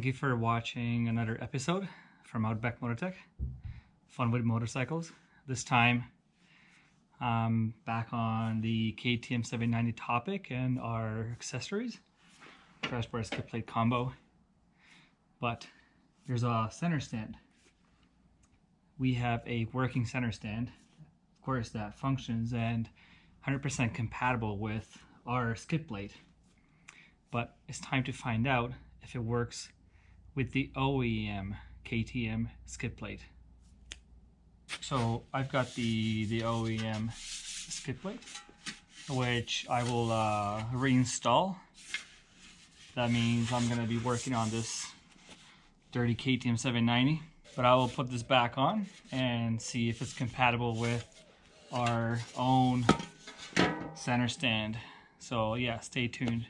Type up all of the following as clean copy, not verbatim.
you for watching another episode from Outback Motortek, fun with motorcycles. This time I'm back on the KTM 790 topic and our accessories, crash bar skip plate combo. But here's a center stand. We have a working center stand, of course, that functions and 100% compatible with our skip plate. But it's time to find out if it works with the OEM KTM skip plate. So I've got the OEM skip plate, which I will reinstall. That means I'm going to be working on this dirty KTM 790, but I will put this back on and see if it's compatible with our own center stand. So yeah, stay tuned.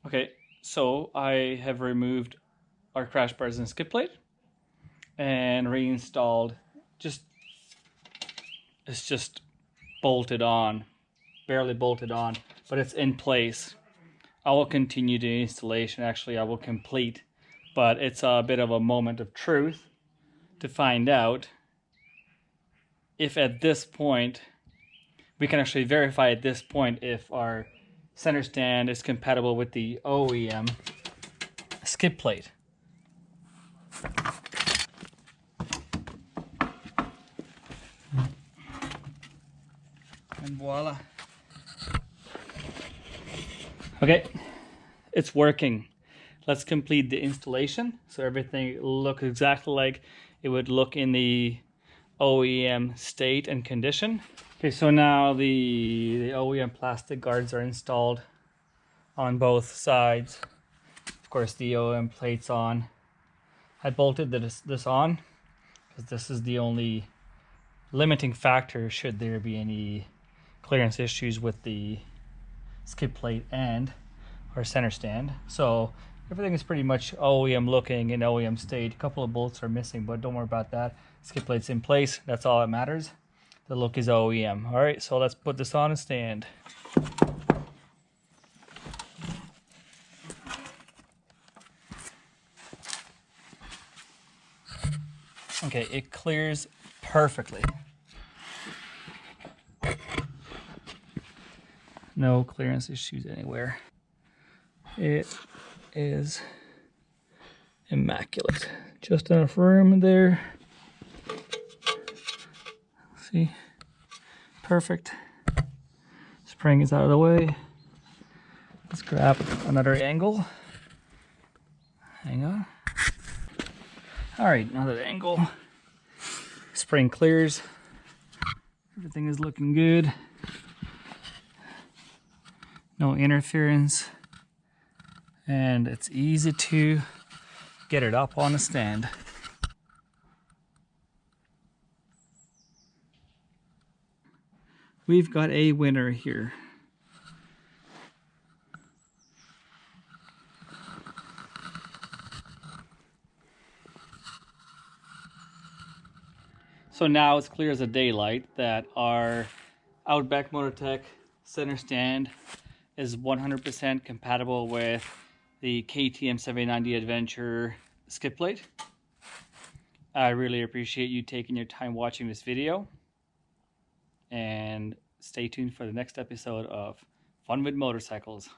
Okay, so I have removed our crash bars and skip plate and reinstalled. It's just bolted on, barely bolted on, but it's in place. I will continue the installation. Actually, I will complete, but it's a bit of a moment of truth to find out if at this point, we can actually verify at this point if our center stand is compatible with the OEM skip plate. And voila. Okay, it's working. Let's complete the installation so everything looks exactly like it would look in the OEM state and condition. Okay, so now the OEM plastic guards are installed on both sides. Of course, the OEM plate's on. I bolted this on because this is the only limiting factor should there be any clearance issues with the skip plate and our center stand. So everything is pretty much OEM looking in OEM state. A couple of bolts are missing, but don't worry about that. Skip plate's in place. That's all that matters. The look is OEM. All right, so let's put this on a stand. Okay, it clears perfectly. No clearance issues anywhere. It is immaculate. Just enough room there. See? Perfect. Spring is out of the way. Let's grab another angle. Hang on. Alright, another angle. Spring clears. Everything is looking good. No interference. And it's easy to get it up on a stand. We've got a winner here. So now it's clear as a daylight that our Outback Motortek center stand is 100% compatible with the KTM 790 Adventure skip plate. I really appreciate you taking your time watching this video. and stay tuned for the next episode of Fun with Motorcycles.